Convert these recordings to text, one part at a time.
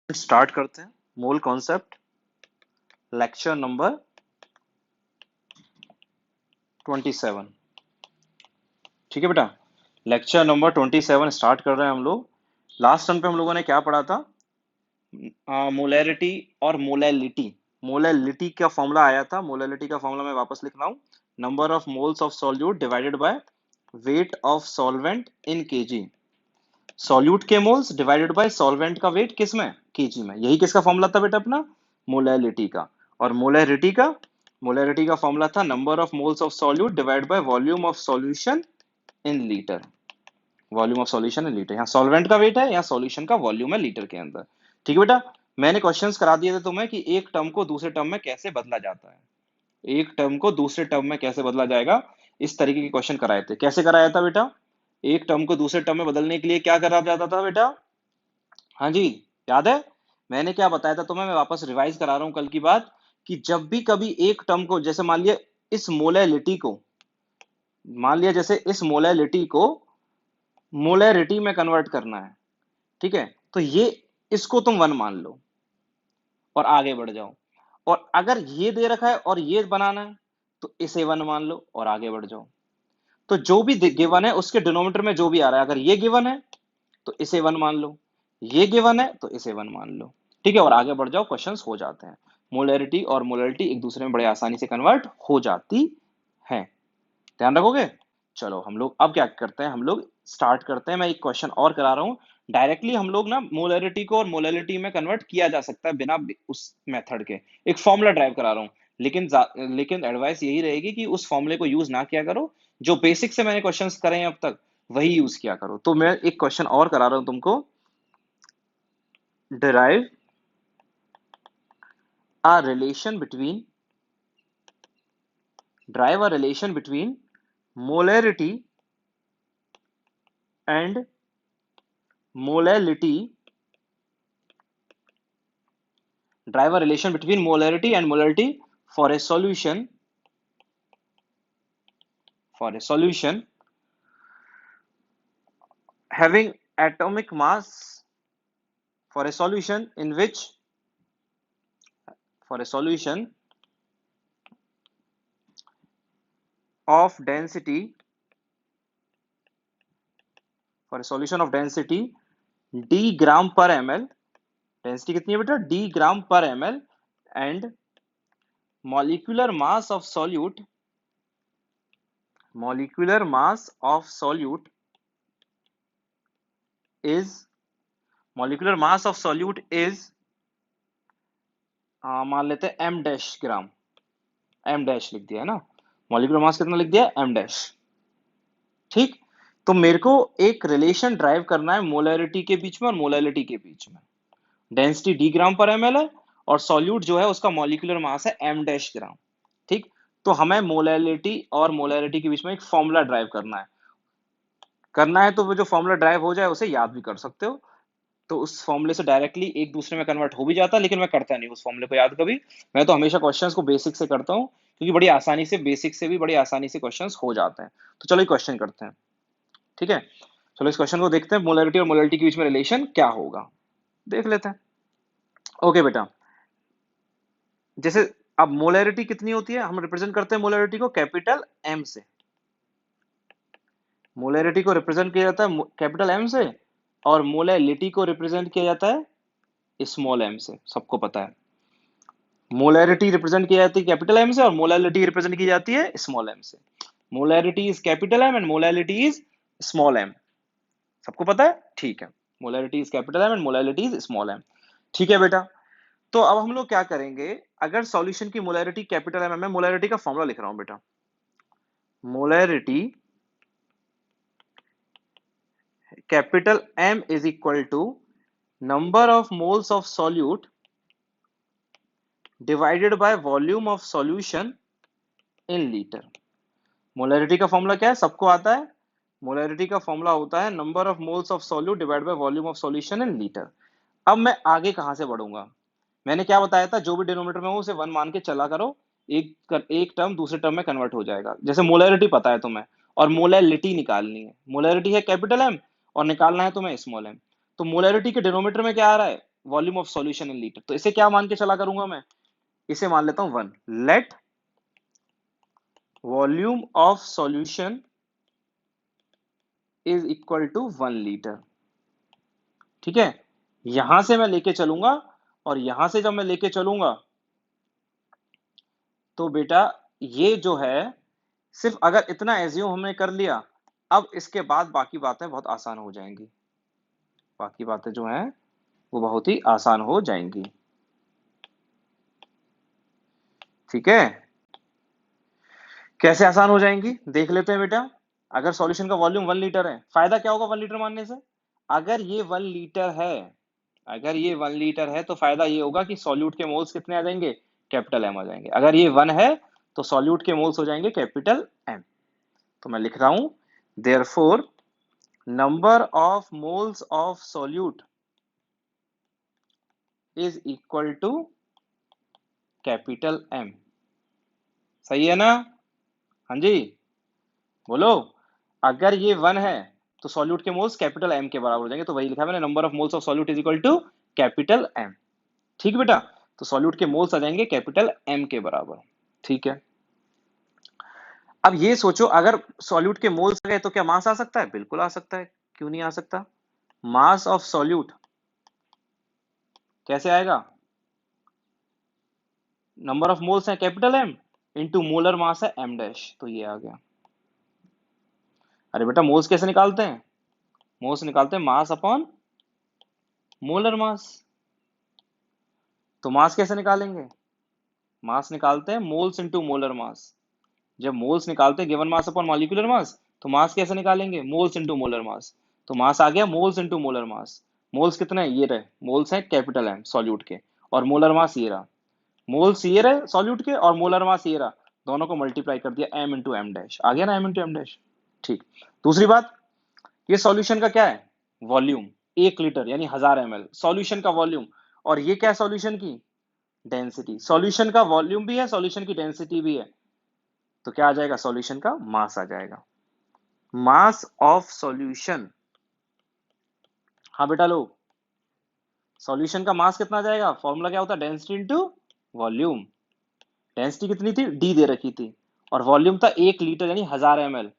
Start करते हैं mole concept lecture number 27। ठीक है बेटा, लेक्चर नंबर 27 स्टार्ट कर रहे हैं हम लोग। लास्ट टाइम पे हम लोगों ने क्या पढ़ा था? मोलैरिटी और मोलैलिटी। मोलैलिटी का फॉर्मूला आया था, मोलैलिटी का फॉर्मूला मैं वापस लिख रहा हूँ। Number of moles of solute divided by weight of solvent in KG. Solute के मोल्स डिवाइडेड बाय सॉल्वेंट का वेट किस में? केजी में। यही किसका फॉर्मूला था बेटा? अपना मोलैलिटी का। और मोलैरिटी का फॉर्मूला था number of moles of solute divided by volume of solution in litre. Volume of solution in litre, यहाँ सॉल्वेंट का वेट है, यहाँ सॉल्यूशन का वॉल्यूम है लीटर के अंदर। ठीक है बेटा, मैंने क्वेश्चंस करा दिए थे तुम्हें कि एक टर्म को दूसरे टर्म में कैसे बदला जाता है। एक टर्म को दूसरे टर्म में कैसे बदला जाएगा, इस तरीके के क्वेश्चन कराए थे। कैसे कराया था बेटा? एक टर्म को दूसरे टर्म में बदलने के लिए क्या करा जाता था बेटा? हाँ जी, याद है? मैंने क्या बताया था तुम्हें? मैं वापस रिवाइज करा रहा हूं कल की बात, कि जब भी कभी एक टर्म को, जैसे मान लिया इस मोलैलिटी को, मोलैरिटी में कन्वर्ट करना है। ठीक है, तो ये, इसको तुम वन मान लो और आगे बढ़ जाओ। और अगर ये दे रखा है और ये बनाना है, तो इसे वन मान लो और आगे बढ़ जाओ। तो जो भी गिवन है उसके डिनोमिनेटर में जो भी आ रहा है, अगर ये गिवन है तो इसे वन मान लो, ये गिवन है तो इसे वन मान लो। ठीक है, और आगे बढ़ जाओ, क्वेश्चंस हो जाते हैं। मोलैरिटी और मोलैलिटी एक दूसरे में बड़े आसानी से कन्वर्ट हो जाती है। ध्यान रखोगे? चलो हम लोग अब क्या करते हैं, हम लोग स्टार्ट करते हैं। मैं एक क्वेश्चन और करा रहा हूं। डायरेक्टली हम लोग ना मोलैरिटी को और मोलैलिटी में कन्वर्ट किया जा सकता है बिना उस मेथड के। एक फॉर्मूला ड्राइव करा रहा हूं, लेकिन एडवाइस यही रहेगी कि उस फॉर्मूले को यूज ना किया करो। जो बेसिक से मैंने क्वेश्चंस करे हैं अब तक, वही यूज किया करो। तो मैं एक क्वेश्चन और करा रहा हूं तुमको। derive a relation between derive a relation between molarity and molality. Derive a relation between molarity and molality for a solution having atomic mass, for a solution in which for a solution of density for a solution of density d gram per ml. Density कितनी है बेटा? d ग्राम पर ml and molecular mass of solute molecular mass of solute is molecular mass of solute is मान लेते हैं m dash ग्राम। m dash लिख दिया है ना, मॉलिक्यूलर मास कितना लिख दिया? m dash. ठीक, तो मेरे को एक रिलेशन ड्राइव करना है मोलैरिटी के बीच में और मोलैलिटी के बीच में। डेंसिटी d ग्राम पर ml है और सॉल्यूट जो है उसका मॉलिक्यूलर मास है m डैश ग्राम। ठीक, तो हमें मोलैलिटी और मोलैरिटी के बीच में एक फॉर्मूला ड्राइव करना है। तो वो जो फॉर्मूला ड्राइव हो जाए उसे याद भी कर सकते हो। तो उस फॉर्मूले से डायरेक्टली एक दूसरे में कन्वर्ट हो भी जाता है, लेकिन मैं करता नहीं उस फॉर्मूले को याद कभी। मैं तो हमेशा क्वेश्चंस को बेसिक से करता हूँ, क्योंकि बड़ी आसानी से, बेसिक से भी बड़ी आसानी से क्वेश्चंस हो जाते हैं। तो चलो एक क्वेश्चन करते हैं। ठीक है, चलो इस क्वेश्चन को देखते हैं, मोलैरिटी और मोलैलिटी के बीच में रिलेशन क्या होगा, देख लेते हैं। ओके बेटा, जैसे अब मोलैरिटी कितनी होती है, हम रिप्रेजेंट करते हैं मोलैरिटी को कैपिटल एम से। मोलैरिटी को रिप्रेजेंट किया जाता है कैपिटल एम से, और मोलैलिटी को रिप्रेजेंट किया जाता है स्मॉल एम से। सबको पता है मोलैरिटी रिप्रेजेंट की जाती है कैपिटल एम से और मोलैलिटी रिप्रेजेंट की जाती है स्मॉल एम से। Molarity is capital M and molality is small M. सबको पता है? ठीक है, molarity is capital M and molality is small M. ठीक है बेटा, तो अब हम लोग क्या करेंगे, अगर सॉल्यूशन की मोलैरिटी कैपिटल एम है, मैं मोलैरिटी का फॉर्मूला लिख रहा हूं बेटा। Molarity capital M is equal to number of moles of solute divided by volume of solution in litre. Molarity का फॉर्मूला क्या है? सबको आता है। मोलैरिटी का फॉर्मूला होता है number of moles of solute divided by volume of solution in litre. अब मैं आगे कहां से बढ़ूंगा? मैंने क्या बताया था, जो भी डिनोमिनेटर में हो उसे वन मान के चला करो, एक टर्म दूसरे टर्म में कन्वर्ट हो जाएगा। जैसे मोलैरिटी पता है तुम्हें और मोलैलिटी निकालनी है। मोलैरिटी है कैपिटल एम और निकालना है तुम्हें स्मॉल एम। तो मोलैरिटी के डिनोमिनेटर में क्या आ रहा है? Volume of solution in litre, तो इसे क्या मान के चला करूंगा मैं, इसे मान लेता हूं 1। Let volume of solution is equal to 1 litre. ठीक है, यहां से मैं लेके चलूंगा, और यहां से जब मैं लेके चलूंगा तो बेटा ये जो है, सिर्फ अगर इतना एज्यूम हमने कर लिया, अब इसके बाद बाकी बातें बहुत आसान हो जाएंगी। बाकी बातें जो हैं वो बहुत ही आसान हो जाएंगी। ठीक है, कैसे आसान हो जाएंगी देख लेते हैं बेटा। अगर सॉल्यूशन का वॉल्यूम 1 लीटर है, फायदा क्या होगा 1 लीटर मानने से, अगर ये 1 लीटर है, अगर ये 1 लीटर है तो फायदा ये होगा कि सॉल्यूट के मोल्स कितने आ जाएंगे, कैपिटल एम आ जाएंगे। अगर ये 1 है तो सॉल्यूट के मोल्स हो जाएंगे कैपिटल एम। तो मैं लिख रहा हूं, therefore number of moles of solute is equal to capital M. सही है ना? हाँ जी, बोलो। अगर ये 1 है तो सॉल्यूट के मोल्स कैपिटल एम के बराबर हो जाएंगे, तो वही लिखा है मैंने, number of moles of solute is equal to capital M. ठीक बेटा, तो सॉल्यूट के मोल्स आ जाएंगे कैपिटल एम के बराबर। ठीक है, अब ये सोचो, अगर सॉल्यूट के मोल्स आ गए तो क्या मास आ सकता है? बिल्कुल आ सकता है, क्यों नहीं आ सकता। मास ऑफ सॉल्यूट कैसे आएगा, नंबर ऑफ मोल्स है capital M into molar mass है एम डैश, तो ये आ गया। अरे बेटा मोल्स कैसे निकालते हैं, मोल्स निकालते हैं मास अपॉन मोलर मास। तो मास कैसे निकालेंगे, मास निकालते हैं मोल्स इंटू मोलर मास। जब मोल्स निकालते हैं given mass upon molecular mass, तो मास कैसे निकालेंगे, मोल्स इंटू मोलर मास। तो मास आ गया मोल्स इंटू मोलर मास। मोल्स कितने हैं, ये रहे मोल्स हैं कैपिटल एम सॉल्यूट के, और मोलर मास ये रहा, मोल्स ये रहे सॉल्यूट के और मोलर मास ये रहा, दोनों को मल्टीप्लाई कर दिया एम इंटू एम डैश, आ गया ना एम इंटू एम डैश। ठीक, दूसरी बात, ये सॉल्यूशन का क्या है, वॉल्यूम, 1 लीटर यानी 1000 ml सॉल्यूशन का वॉल्यूम, और ये क्या है सॉल्यूशन की डेंसिटी। सॉल्यूशन का वॉल्यूम भी है, सॉल्यूशन की डेंसिटी भी है, तो क्या आ जाएगा, सॉल्यूशन का मास आ जाएगा। मास ऑफ सॉल्यूशन, हाँ बेटा लो, सॉल्यूशन का मास कितना आ जाएगा, फॉर्मूला क्या होता है, डेंसिटी इंटू वॉल्यूम। डेंसिटी कितनी थी, डी दे रखी थी, और वॉल्यूम था 1 लीटर यानी 1000 ml,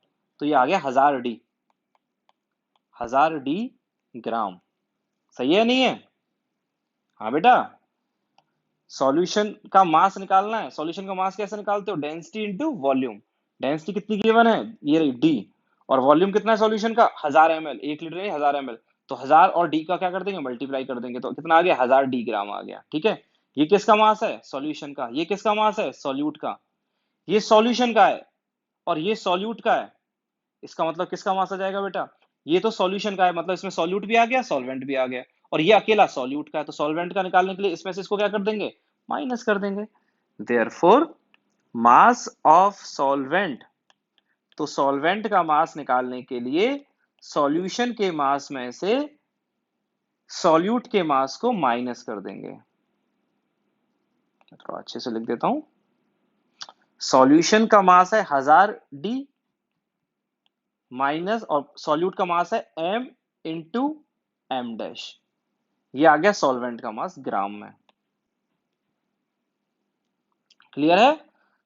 तो ये आ गया 1000 डी, 1000 डी ग्राम। सही है नहीं है? हाँ बेटा, सॉल्यूशन का मास निकालना है, सॉल्यूशन का मास कैसे निकालते हो, डेंसिटी इंटू वॉल्यूम। डेंसिटी कितनी गिवन है, ये रही डी, और वॉल्यूम कितना है सॉल्यूशन का, 1000 ml, 1 लीटर नहीं 1000 ml, तो 1000 और डी का क्या कर देंगे, मल्टीप्लाई कर देंगे, तो कितना आ गया, 1000 डी ग्राम आ गया। ठीक है, ये किसका मास है, सॉल्यूशन का, ये किसका मास है, सॉल्यूट का, ये सॉल्यूशन का है और ये सॉल्यूट का है, इसका मतलब किसका मास आ जाएगा बेटा, ये तो सॉल्यूशन का है, मतलब इसमें सॉल्यूट भी आ गया सॉल्वेंट भी आ गया, और ये अकेला सॉल्यूट का है, तो सॉल्वेंट का निकालने के लिए इसमें से इसको क्या कर देंगे, माइनस कर देंगे। देयरफॉर मास ऑफ सॉल्वेंट, तो सॉल्वेंट का मास निकालने के लिए सॉल्यूशन के मास में से सॉल्यूट के मास को माइनस कर देंगे। थोड़ा अच्छे से लिख देता हूं, सॉल्यूशन का मास है 1000 डी माइनस, और सॉल्यूट का मास है m इंटू एम डैश, ये आ गया सॉल्वेंट का मास ग्राम में। क्लियर है?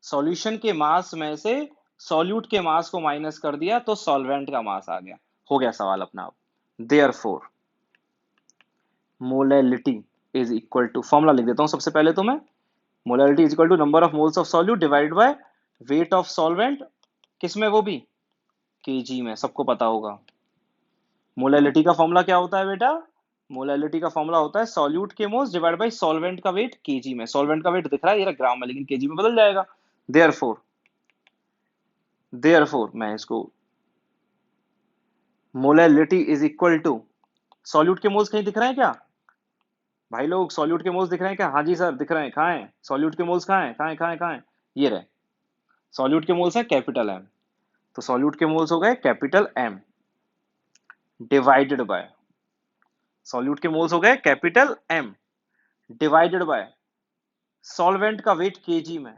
सॉल्यूशन के मास में से सॉल्यूट के मास को माइनस कर दिया तो सॉल्वेंट का मास आ गया, हो गया सवाल अपना आप। Therefore molality is equal to, formula लिख देता हूं सबसे पहले तो मैं, molality is equal to number of moles of solute divided by weight of solvent, किसमें, वो भी केजी में, सबको पता होगा। मोलैलिटी का फॉर्मूला क्या होता है बेटा, मोलैलिटी का फॉर्मूला होता है सॉल्यूट के मोल्स डिवाइड बाय सॉल्वेंट का वेट केजी में, सॉल्वेंट का वेट दिख रहा है ये ग्राम में, लेकिन केजी में बदल जाएगा। देयरफॉर, देयरफॉर मैं इसको, molality is equal to, solute के मोल्स कहीं दिख रहे हैं क्या भाई लोग, सॉल्यूट के मोल्स दिख रहे हैं क्या, हाँ जी सर दिख रहे हैं, कहाँ हैं सॉल्यूट के मोल्स, कहाँ हैं कहाँ हैं कहाँ हैं कहाँ हैं, ये रहे सॉल्यूट के मोल्स है कैपिटल एम, तो सॉल्यूट के मोल्स हो गए capital M divided by, solute के मोल्स हो गए capital M divided by solvent का वेट केजी में,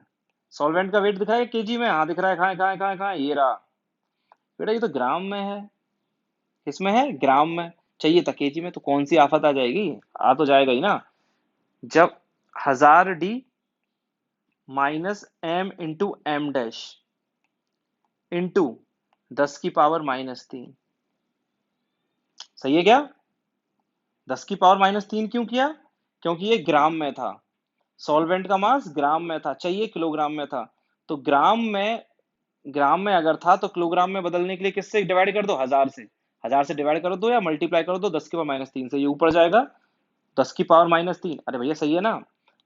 सॉल्वेंट का वेट दिख रहा है केजी में, हाँ दिख रहा है, कहाँ है कहाँ है कहाँ है कहाँ है, ये रहा बेटा, ये तो ग्राम में है, किसमें है, ग्राम में। चाहिए था केजी में, तो कौन सी आफत आ जाएगी, आ तो जाएगा ही ना। जब 1000d minus m into M dash into 10⁻³ सही है क्या? 10⁻³ क्यों किया? क्योंकि ये ग्राम में था, सॉल्वेंट का मास ग्राम में था, चाहिए किलोग्राम में था। तो ग्राम में अगर था तो किलोग्राम में बदलने के लिए किससे डिवाइड कर दो, 1000 से डिवाइड कर दो या मल्टीप्लाई कर दो 10⁻³ से, ये ऊपर जाएगा 10⁻³ अरे भैया सही है ना।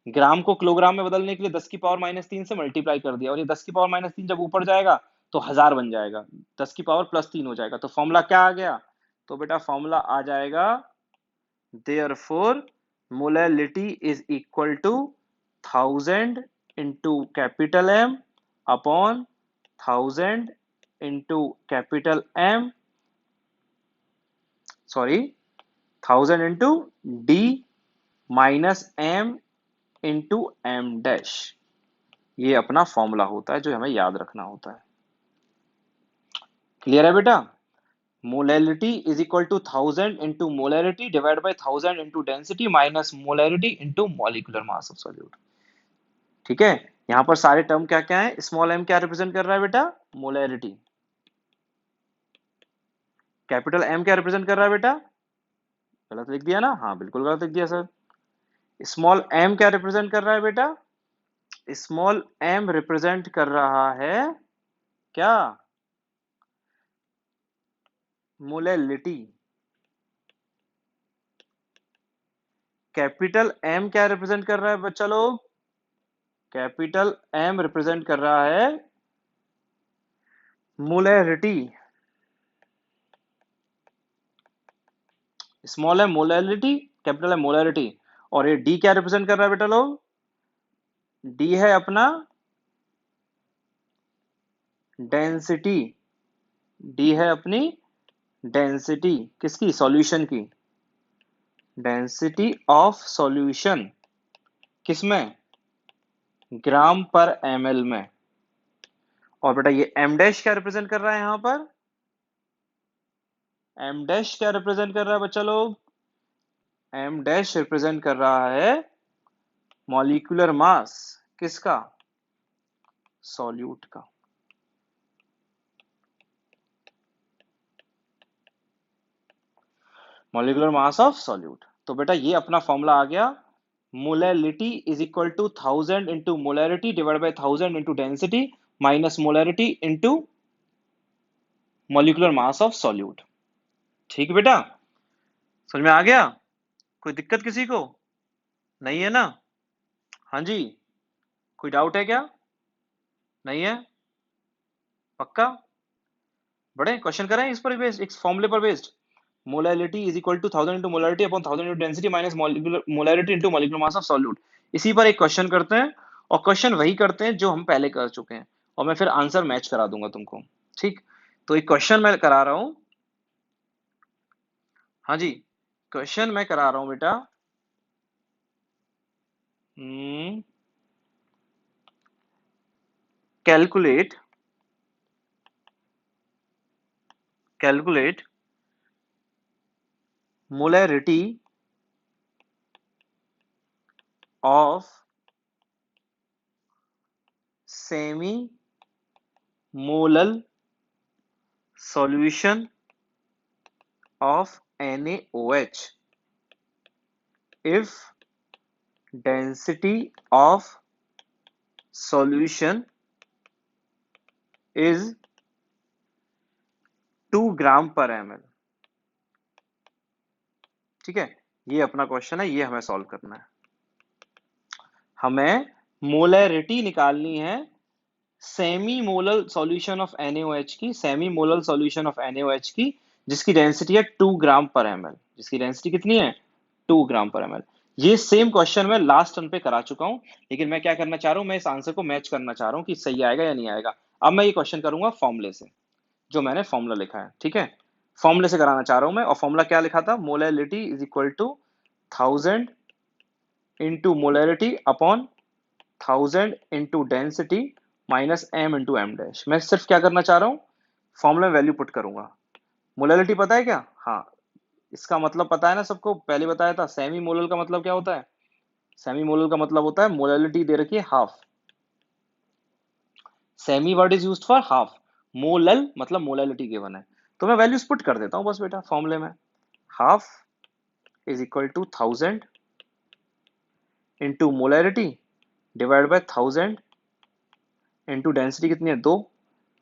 ग्राम को किलोग्राम में बदलने के लिए 10⁻³ से मल्टीप्लाई कर दिया, और ये 10⁻³ जब ऊपर जाएगा तो 1000 बन जाएगा, 10⁻+3 हो जाएगा। तो फॉर्मूला क्या आ गया? तो बेटा फॉर्मूला आ जाएगा, therefore molality is equal to 1000 into capital M upon 1000 into capital M, sorry 1000 into D minus M into M dash. ये अपना फॉर्मूला होता है जो हमें याद रखना होता है। क्लियर है बेटा? Molality is equal to 1000 into molarity divide by 1000 into density minus molarity into molecular mass of solute. ठीक है, यहां पर सारे टर्म क्या क्या है? स्मॉल m क्या रिप्रेजेंट कर रहा है बेटा? मोलैरिटी। कैपिटल M क्या रिप्रेजेंट कर रहा है बेटा? गलत लिख दिया ना? हाँ बिल्कुल गलत लिख दिया सर। स्मॉल m क्या रिप्रेजेंट कर रहा है बेटा? स्मॉल m रिप्रेजेंट कर रहा है क्या? मोलैलिटी। कैपिटल M क्या रिप्रेजेंट कर रहा है बच्चा लोग? कैपिटल M रिप्रेजेंट कर रहा है मोलैरिटी। स्मॉल है मोलैलिटी, कैपिटल है मोलैरिटी, और ये D क्या रिप्रेजेंट कर रहा है बेटा लोग? D है अपना डेंसिटी। D है अपनी डेंसिटी किसकी? सॉल्यूशन की। डेंसिटी ऑफ सॉल्यूशन किसमें? ग्राम पर ml में। और बेटा ये m डैश क्या रिप्रेजेंट कर रहा है यहां पर? m डैश क्या रिप्रेजेंट कर रहा है बच्चा लोग? m डैश रिप्रेजेंट कर रहा है मॉलिक्यूलर मास किसका? सॉल्यूट का। Molecular mass of solute. तो बेटा ये अपना फॉर्मूला आ गया, molality is equal to 1000 into molarity divide by 1000 into density minus molarity into molecular mass of solute. ठीक बेटा, समझ में आ गया? कोई दिक्कत किसी को नहीं है ना? हाँ जी, कोई डाउट है क्या? नहीं है? पक्का? बड़े क्वेश्चन करें इस पर बेस्ड, इस फॉर्मूले पर based. Molality is equal to 1000 into molarity upon 1000 into density minus molarity into molecular mass of solute. इसी पर एक क्वेश्चन करते हैं, और क्वेश्चन वही करते हैं जो हम पहले कर चुके हैं, और मैं फिर आंसर मैच करा दूंगा तुमको। ठीक, तो एक क्वेश्चन मैं करा रहा हूं। हाँ जी, क्वेश्चन मैं करा रहा हूं बेटा। Calculate calculate molarity of semi molal solution of NaOH if density of solution is 2 ग्राम पर ml। ठीक है, ये अपना क्वेश्चन है, ये हमें सॉल्व करना है। हमें मोलैरिटी निकालनी है semi molal solution of NaOH की, semi molal solution of NaOH की, जिसकी डेंसिटी है 2 ग्राम पर ml। जिसकी डेंसिटी कितनी है? 2 ग्राम पर ml। ये सेम क्वेश्चन मैं लास्ट टर्म पे करा चुका हूं, लेकिन मैं क्या करना चाह रहा हूं, मैं इस आंसर को मैच करना चाह रहा हूं कि सही आएगा या नहीं आएगा। अब मैं ये क्वेश्चन करूंगा फॉर्मूले से, जो मैंने फॉर्मूला लिखा है। ठीक है, फॉर्मूले से कराना चाह रहा हूं मैं, और फॉर्मूला क्या लिखा था? Molality is equal to 1000 into molarity upon 1000 into density minus m into M dash. मैं सिर्फ क्या करना चाह रहा हूं, फॉर्मूला में वैल्यू पुट करूंगा। मोलैलिटी पता है क्या? हाँ, इसका मतलब पता है ना सबको, पहले बताया था। सेमी मोलल का मतलब क्या होता है? सेमी मोलल का मतलब होता है मोलैलिटी दे रखी है half. Semi word is used for half. Molal मतलब मोलैलिटी गिवन है। तो मैं वैल्यूज पुट कर देता हूं बस बेटा फॉर्मूले में। Half is equal to 1000 into molarity divide by 1000 into density कितनी है 2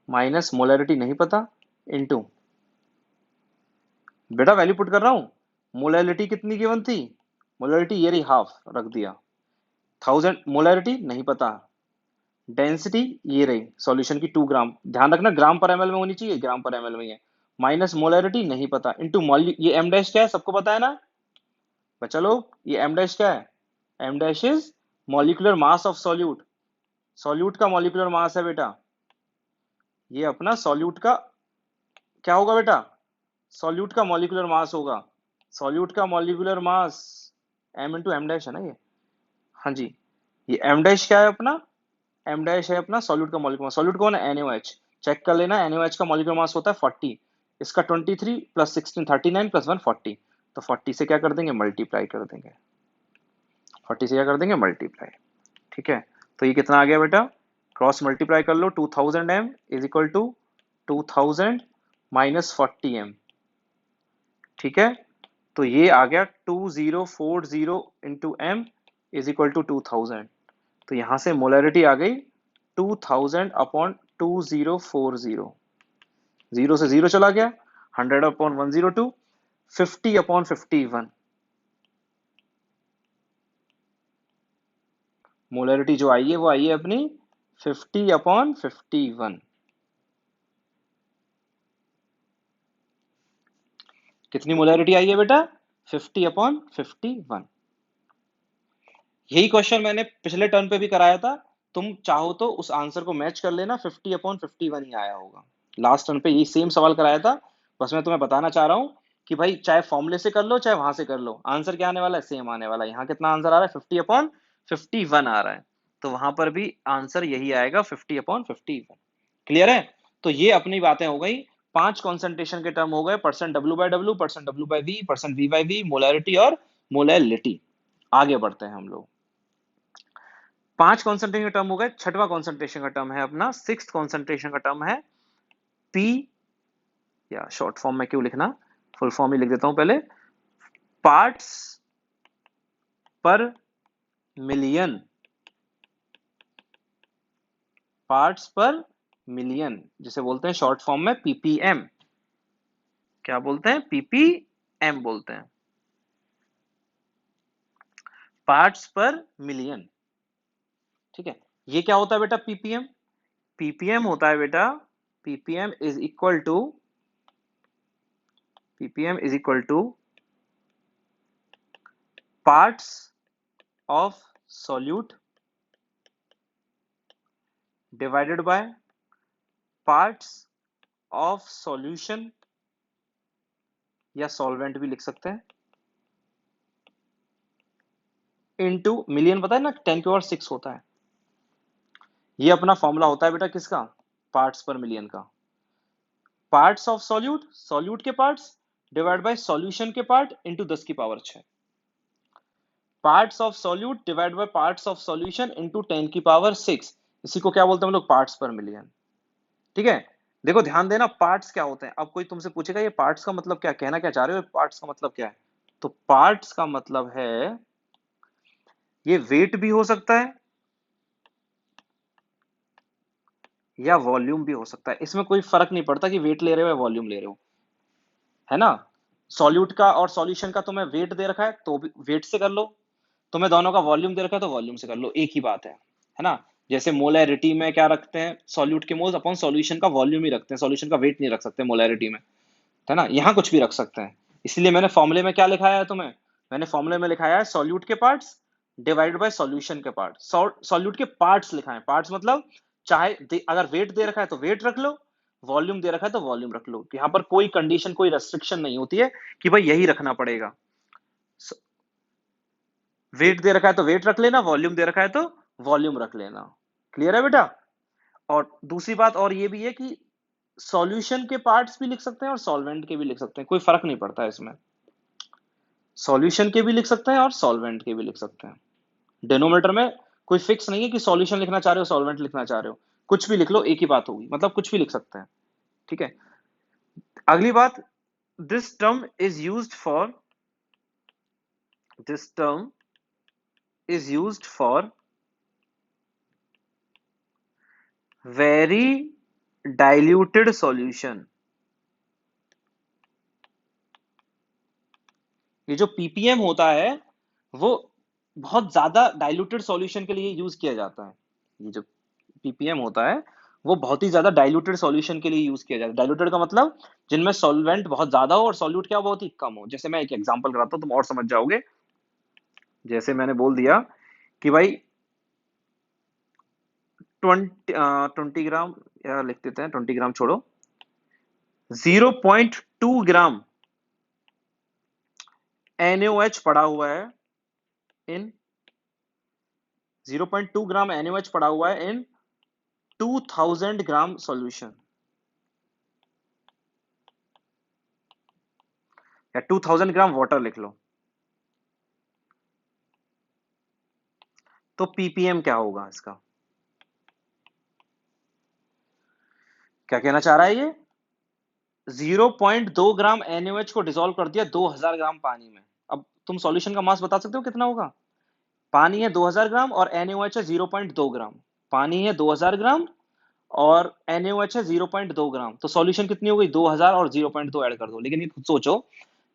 माइनस मोलैरिटी नहीं पता इंटू, बेटा वैल्यू पुट कर रहा हूं। मोलैरिटी कितनी गिवन थी? मोलैरिटी ये रही हाफ, रख दिया। 1000 मोलैरिटी नहीं पता। डेंसिटी ये रही सॉल्यूशन की 2 ग्राम, ध्यान रखना ग्राम पर एमएल में होनी चाहिए, ग्राम पर एमएल में ही है। माइनस मोलैरिटी नहीं पता इंटू ये एम डैश क्या है सबको पता है ना बच्चा लोग? ये एम डैश क्या है? M dash is molecular mass of solute. Solute का मॉलिक्यूलर मास है बेटा। ये अपना सॉल्यूट का क्या होगा बेटा? सॉल्यूट का मॉलिक्यूलर मास होगा। सॉल्यूट का molecular mass M into M dash है ना ये। हाँ जी, ये एम डैश क्या है अपना? एम डैश है अपना सॉल्यूट का मॉलिक्यूलर मास। सॉल्यूट कौन है? NaOH। चेक कर लेना, NaOH का मॉलिक्यूलर मास होता है 40। इसका 23 प्लस 16 39 प्लस 1 40। तो 40 से क्या कर देंगे? मल्टीप्लाई कर देंगे। 40 से क्या कर देंगे? मल्टीप्लाई। ठीक है, तो ये कितना आ गया बेटा? क्रॉस मल्टीप्लाई कर लो। 2000 m is equal to 2000 minus 40 m। ठीक है, तो ये आ गया 2040 into M is equal to 2000। तो यहां से मोलैरिटी आ गई 2000 अपॉन 2040। जीरो से जीरो चला गया, 100 अपॉन 102, 50 अपॉन 51। मोलैरिटी जो आई है वो आई है अपनी 50 अपॉन 51। कितनी मोलैरिटी आई है बेटा? 50 अपॉन 51। यही क्वेश्चन मैंने पिछले टर्न पे भी कराया था। तुम चाहो तो उस आंसर को मैच कर लेना, 50 अपॉन 51 ही आया होगा। लास्ट टर्न पे यही सेम सवाल कराया था। बस मैं तुम्हें बताना चाह रहा हूँ कि भाई चाहे फॉर्मूले से कर लो चाहे वहां से कर लो, आंसर क्या आने वाला है? सेम आने वाला है। यहाँ कितना आंसर आ रहा है? 50 अपॉन 51 आ रहा है। तो वहां पर भी आंसर यही आएगा, 50 अपॉन 51। क्लियर है? तो ये अपनी बातें हो गई। 5 कॉन्सेंट्रेशन के टर्म हो गए, percent W/W, percent W/V, percent V/V, molarity और मोलैलिटी। आगे बढ़ते हैं हम लोग। 5 कॉन्सेंट्रेशन का टर्म हो गए। छठवां कॉन्सेंट्रेशन का टर्म है अपना, सिक्स्थ कॉन्सेंट्रेशन का टर्म है P, या शॉर्ट फॉर्म में क्यों लिखना, फुल फॉर्म ही लिख देता हूं पहले। पार्ट्स पर मिलियन। पार्ट्स पर मिलियन जिसे बोलते हैं शॉर्ट फॉर्म में ppm। क्या बोलते हैं? ppm बोलते हैं, पार्ट्स पर मिलियन। ठीक है, ये क्या होता है बेटा? ppm। ppm होता है बेटा, ppm is equal to, ppm is equal to parts of solute divided by parts of solution, या सॉल्वेंट भी लिख सकते हैं, इनटू मिलियन। पता है ना 10 की पावर 6 होता है। ये अपना फॉर्मूला होता है बेटा किसका? पार्ट्स पर मिलियन का। पार्ट्स ऑफ सॉल्यूट, सॉल्यूट के पार्ट्स डिवाइड बाय सॉल्यूशन के पार्ट इंटू 10 की power 6। Parts of solute divide by parts of solution into 10 की पावर 6। इसी को क्या बोलते हैं हम लोग? पार्ट्स पर मिलियन। ठीक है, देखो ध्यान देना, पार्ट्स क्या होते हैं। अब कोई तुमसे पूछेगा ये पार्ट्स का मतलब क्या, कहना क्या चाह रहे हो, पार्ट्स का मतलब क्या है? तो पार्ट्स का मतलब है ये वेट भी हो सकता है या वॉल्यूम भी हो सकता है। इसमें कोई फर्क नहीं पड़ता कि वेट ले रहे हो या वॉल्यूम ले रहे हो, है ना। सॉल्यूट का और सॉल्यूशन का तुम्हें वेट दे रखा है तो वेट से कर लो, तुम्हें दोनों का वॉल्यूम दे रखा है तो वॉल्यूम से कर लो, एक ही बात है ना। जैसे मोलैरिटी में क्या रखते हैं? सॉल्यूट के मोल्स अपॉन सॉल्यूशन का वॉल्यूम ही रखते हैं, सॉल्यूशन का वेट नहीं रख सकते मोलैरिटी में, है ना। यहाँ कुछ भी रख सकते हैं। इसलिए मैंने फॉर्मूले में क्या लिखाया है तुम्हें? मैंने फॉर्मूले में लिखाया है सॉल्यूट के पार्ट्स डिवाइडेड बाय सॉल्यूशन के पार्ट। सॉल्यूट के पार्ट्स लिखा है, पार्ट्स मतलब चाहे अगर वेट दे रखा है तो वेट रख लो, वॉल्यूम दे रखा है तो वॉल्यूम रख लो। यहाँ पर कोई कंडीशन कोई रेस्ट्रिक्शन नहीं होती है कि भाई यही रखना पड़ेगा। वेट दे रखा है तो वेट रख लेना, वॉल्यूम दे रखा है तो वॉल्यूम रख लेना। क्लियर है बेटा? और दूसरी बात और ये भी है कि सॉल्यूशन के पार्ट्स भी लिख सकते हैं और सॉल्वेंट के भी लिख सकते हैं, कोई फर्क नहीं पड़ता है इसमें। सॉल्यूशन के भी लिख सकते हैं और सॉल्वेंट के भी लिख सकते हैं। डिनोमिनेटर में कोई फिक्स नहीं है कि सॉल्यूशन लिखना चाह रहे हो सॉल्वेंट लिखना चाह रहे हो, कुछ भी लिख लो एक ही बात होगी, मतलब कुछ भी लिख सकते हैं। ठीक है, अगली बात, this term is used for, this term is used for very diluted solution. ये जो पीपीएम होता है वो बहुत ज्यादा डाइल्यूटेड सॉल्यूशन के लिए यूज किया जाता है। ये जो पीपीएम होता है वो बहुत ही ज्यादा डाइल्यूटेड सॉल्यूशन के लिए यूज किया जाता है। डाइल्यूटेड का मतलब जिनमें सॉल्वेंट बहुत ज्यादा हो और सॉल्यूट क्या बहुत ही कम हो। जैसे मैं एक एग्जांपल कराता हूँ तुम और समझ जाओगे। जैसे मैंने बोल दिया कि भाई 20 ग्राम, या लिख देते हैं 20 ग्राम छोड़ो, 0.2 ग्राम NaOH पड़ा हुआ है इन 0.2 ग्राम NaOH पड़ा हुआ है इन 2000 ग्राम सॉल्यूशन, या 2000 ग्राम वाटर लिख लो। तो पीपीएम क्या होगा इसका, क्या कहना चाह रहा है ये? 0.2 ग्राम NaOH को डिसॉल्व कर दिया 2000 ग्राम पानी में। अब तुम सॉल्यूशन का मास बता सकते हो कितना होगा? पानी है 2000 ग्राम और NaOH है 0.2 ग्राम। पानी है 2000 ग्राम और NaOH है 0.2 ग्राम, तो सॉल्यूशन कितनी हो गई? 2000 और 0.2 ऐड कर दो। लेकिन ये खुद सोचो,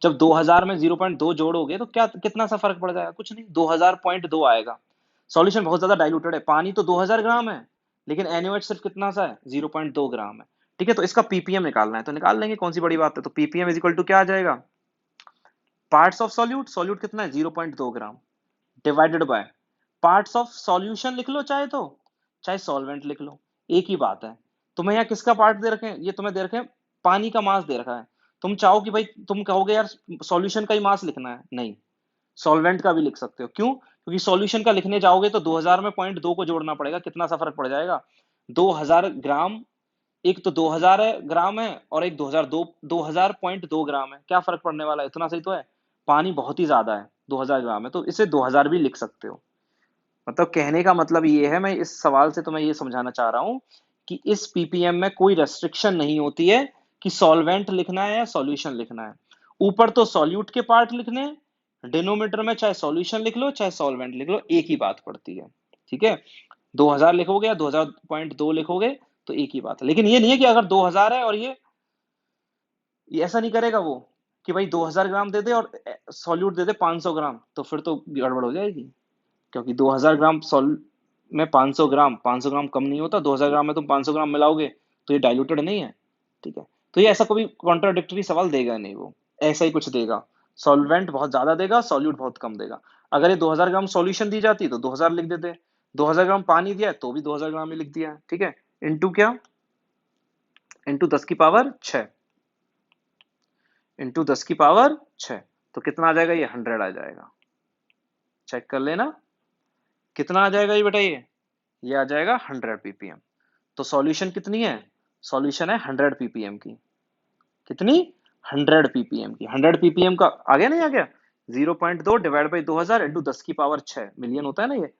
जब 2000 में 0.2 जोड़ोगे तो क्या कितना सा फर्क पड़ जाएगा? कुछ नहीं, 2000.2 आएगा। सॉल्यूशन बहुत ज्यादा डाइल्यूटेड है। पानी तो 2000 ग्राम है लेकिन NaOH सिर्फ कितना सा है? 0.2 ग्राम है। ठीक है, तो इसका पीपीएम निकालना है तो निकाल लेंगे, कौन सी बड़ी बात है। तो पीपीएम इज इक्वल टू क्या आ जाएगा? पार्ट्स ऑफ सॉल्यूट, सॉल्यूट कितना है? 0.2 gram, divided by parts of solution लिख लो चाहे तो, चाहे सॉल्वेंट लिख लो, एक ही बात है। तुम्हें यहाँ किसका पार्ट दे रखे हैं? ये तुम्हें दे रखे हैं पानी का मास दे रखा है। तुम चाहो कि भाई तुम कहोगे यार सॉल्यूशन का ही मास लिखना है, नहीं, सॉल्वेंट का भी लिख सकते हो। क्यों? क्योंकि सॉल्यूशन का लिखने जाओगे तो 2000 में 0.2 को जोड़ना पड़ेगा, कितना सा फर्क पड़ जाएगा? 2000 ग्राम, एक तो 2000 है ग्राम है और एक 2000.2 ग्राम है, क्या फर्क पड़ने वाला है? इतना सही तो है। पानी बहुत ही ज्यादा है, 2000 ग्राम है, तो इसे 2000 भी लिख सकते हो। मतलब कहने का मतलब ये है, मैं इस सवाल से तुम्हें ये समझाना चाह रहा हूं कि इस पीपीएम में कोई रेस्ट्रिक्शन नहीं होती है कि सॉल्वेंट लिखना है या सॉल्यूशन लिखना है। ऊपर तो सॉल्यूट के पार्ट लिखने हैं, डिनोमीटर में चाहे सॉल्यूशन लिख लो चाहे सॉल्वेंट लिख लो, एक ही बात पड़ती है। ठीक है, 2000 लिखोगे या 2000.2 लिखोगे तो एक ही बात है। लेकिन ये नहीं है कि अगर 2000 है और ये ऐसा नहीं करेगा वो कि भाई 2000 ग्राम दे दे और सॉल्यूट दे दे 500 ग्राम, तो फिर तो गड़बड़ हो जाएगी। क्योंकि 2000 ग्राम सॉल में 500 ग्राम कम नहीं होता, 2000 ग्राम में तुम 500 ग्राम मिलाओगे तो ये डाइल्यूटेड नहीं है। ठीक है, तो ये ऐसा कोई कॉन्ट्राडिक्टरी सवाल देगा नहीं वो, ऐसा ही कुछ देगा, सॉल्वेंट बहुत ज्यादा देगा सॉल्यूट बहुत कम देगा। अगर ये 2000 ग्राम सॉल्यूशन दी जाती तो 2000 लिख देते, 2000 ग्राम पानी दिया है तो भी 2000 ग्राम ही लिख दिया है। ठीक है, इंटू क्या? इंटू 10 की पावर 6, इंटू 10 की पावर 6, तो कितना आ जाएगा? ये 100 आ जाएगा। चेक कर लेना कितना आ जाएगा ये बेटा, ये आ जाएगा 100 ppm। तो सॉल्यूशन कितनी है? सॉल्यूशन है 100 ppm की। कितनी? 100 ppm की। 100 ppm का आ गया, नहीं आ गया? 0.2 डिवाइड बाई 2000 इंटू 10 की पावर 6 मिलियन होता है ना ये।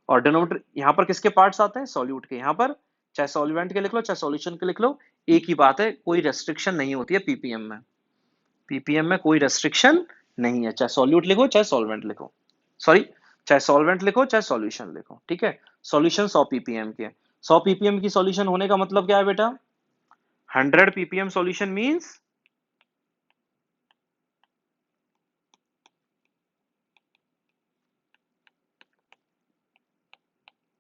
और डिनोमिनेटर यहाँ पर किसके पार्ट्स आते हैं? सॉल्यूट के। यहाँ पर चाहे सॉल्वेंट के लिख लो चाहे सॉल्यूशन के लिख लो, एक ही बात है, कोई रेस्ट्रिक्शन नहीं होती है पीपीएम में। पीपीएम में कोई रेस्ट्रिक्शन नहीं है, चाहे सॉल्यूट लिखो चाहे सॉल्वेंट लिखो, सॉरी, चाहे सॉल्वेंट लिखो चाहे सॉल्यूशन लिखो। ठीक है, सॉल्यूशन 100 ppm के। 100 ppm की सॉल्यूशन होने का मतलब क्या है बेटा? 100 ppm सॉल्यूशन मींस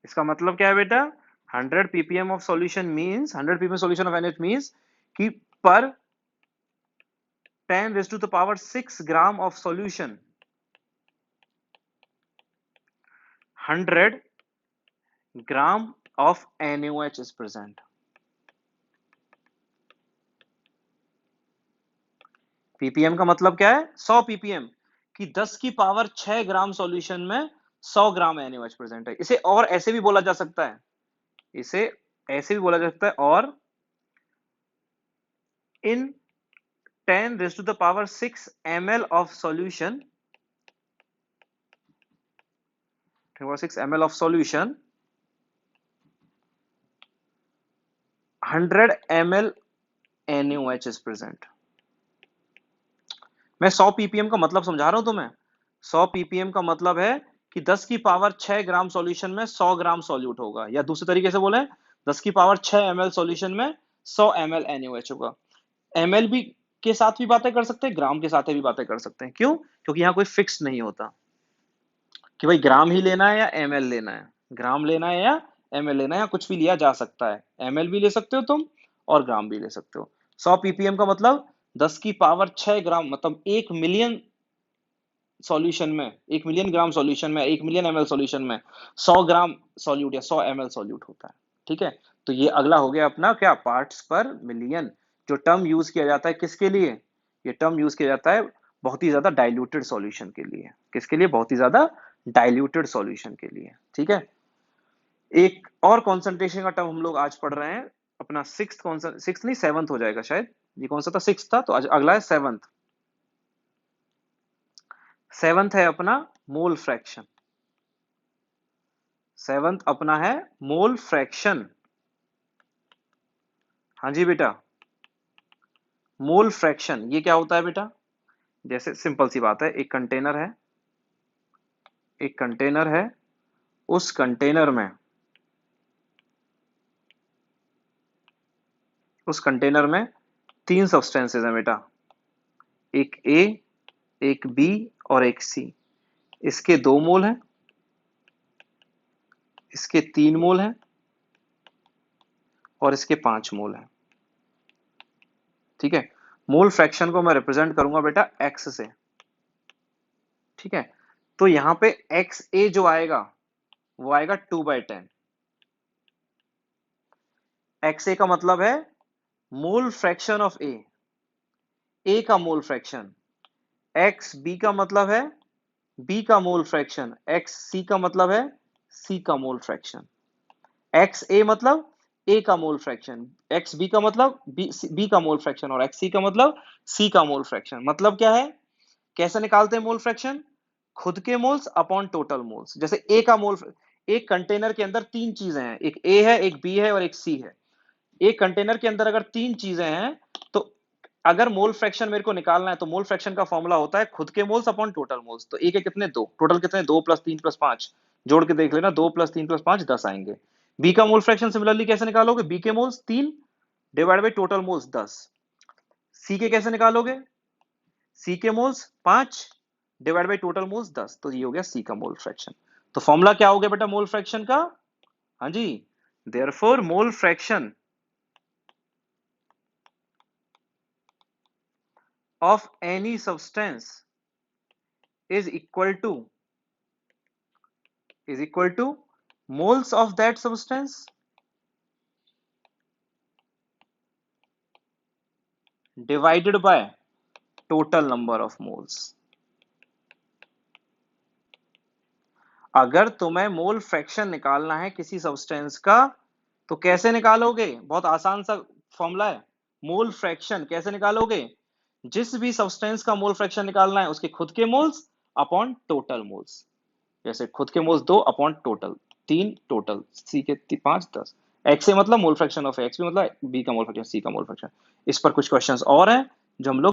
इसका मतलब क्या है बेटा? 100 ppm of solution means 100 ppm solution of NH means कि पर 10 raised to the power 6 gram of solution 100 gram of NaOH is present। Ppm का मतलब क्या है? 100 ppm कि 10 की पावर 6 ग्राम सॉल्यूशन में 100 ग्राम NaOH प्रेजेंट है। इसे और ऐसे भी बोला जा सकता है, इसे ऐसे भी बोला जा सकता है, और in 10 raised to the power 6 ml of solution 6 ml of solution, 100 ml NaOH is present. मैं 100 ppm का मतलब समझा रहा हूं तुम्हें। 100 ppm का मतलब है कि 10 की पावर 6 ग्राम सॉल्यूशन में 100 ग्राम सॉल्यूट होगा, या दूसरे तरीके से बोले 10 की पावर 6 ml सॉल्यूशन में 100 ml NaOH होगा। ml भी के साथ भी बातें कर सकते हैं, ग्राम के साथ भी बातें कर सकते हैं। क्यों? क्योंकि यहाँ कोई फिक्स नहीं होता कि भाई ग्राम ही लेना है या ml लेना है, ग्राम लेना है या ml लेना है, या कुछ भी लिया जा सकता है। ml भी ले सकते हो तुम और ग्राम भी ले सकते हो। 100 ppm का मतलब 10 की पावर 6 ग्राम, मतलब 1 मिलियन सॉल्यूशन में, 1 मिलियन ग्राम सॉल्यूशन में, 1 मिलियन ml सॉल्यूशन में 100 ग्राम सॉल्यूट या 100 ml सॉल्यूट होता है। ठीक है, तो ये अगला हो गया अपना क्या, पार्ट्स पर मिलियन। जो टर्म यूज किया जाता है किसके लिए, ये टर्म यूज किया जाता है बहुत ही ज्यादा डाइल्यूटेड सॉल्यूशन के लिए। किसके लिए? बहुत ही ज्यादा डाइल्यूटेड सॉल्यूशन के लिए। ठीक है, एक और कॉन्सेंट्रेशन का टर्म हम लोग आज पढ़ रहे हैं, अपना सिक्स नहीं, सेवंथ हो जाएगा शायद। ये कौन सा था? सिक्स था, तो आज अगला है सेवंथ। सेवंथ है अपना मोल फ्रैक्शन। सेवंथ अपना है मोल फ्रैक्शन। हाँ जी बेटा, मोल फ्रैक्शन ये क्या होता है बेटा? जैसे सिंपल सी बात है, एक कंटेनर है, एक कंटेनर है, उस कंटेनर में, उस कंटेनर में 3 सब्सटेंसेस हैं बेटा, एक ए, एक बी और एक सी। इसके 2 मोल हैं, इसके 3 मोल हैं और इसके 5 मोल हैं। ठीक है, मोल फ्रैक्शन को मैं रिप्रेजेंट करूंगा बेटा एक्स से। ठीक है, तो यहां पे एक्स ए जो आएगा वो आएगा 2/10। एक्स ए का मतलब है मोल फ्रैक्शन ऑफ ए का मोल फ्रैक्शन। एक्स बी का मतलब है बी का मोल फ्रैक्शन। एक्स सी का मतलब है सी का मोल फ्रैक्शन। एक्स ए मतलब ए का मोल फ्रैक्शन, एक्स बी का मतलब बी का मोल फ्रैक्शन, और एक्स सी का मतलब सी का मोल फ्रैक्शन। मतलब क्या है, कैसे निकालते हैं मोल फ्रैक्शन? खुद के मोल्स अपॉन टोटल मोल्स। जैसे ए का मोल, एक कंटेनर के अंदर 3 चीजें हैं, एक ए है, एक बी है और एक सी है। एक कंटेनर के अंदर अगर 3 चीजें हैं, तो अगर मोल फ्रैक्शन मेरे को निकालना है तो मोल फ्रैक्शन का फॉर्मूला होता है खुद के मोल्स अपॉन टोटल मोल्स। तो ए के कितने? 2। टोटल कितने? 2 + 3 + 5। जोड़ के देख लेना, 2 + 3 + 5 10 आएंगे। बी का मोल फ्रैक्शन सिमिलरली कैसे निकालोगे? बी के moles 3 divide by total moles 10। सी के कैसे निकालोगे? सी के moles 5 divide by total moles 10। तो ये हो गया सी का मोल फ्रैक्शन। तो फॉर्मूला क्या हो गया बेटा मोल फ्रैक्शन का? हाँ जी, therefore mole fraction of any substance is equal to moles of that substance divided by total number of moles। अगर तुम्हें मोल फ्रैक्शन निकालना है किसी सब्सटेंस का तो कैसे निकालोगे? बहुत आसान सा फॉर्मूला है। मोल फ्रैक्शन कैसे निकालोगे? जिस भी सब्सटेंस का मोल फ्रैक्शन निकालना है उसके खुद के मोल्स अपॉन टोटल मोल्स। जैसे खुद के moles 2 upon total 3, total C के 5 10। एक्स ए मतलब mole fraction of X B, मतलब बी का मोल फ्रैक्शन सी का मोल फ्रैक्शन। इस पर कुछ क्वेश्चंस और हैं जो हम लोग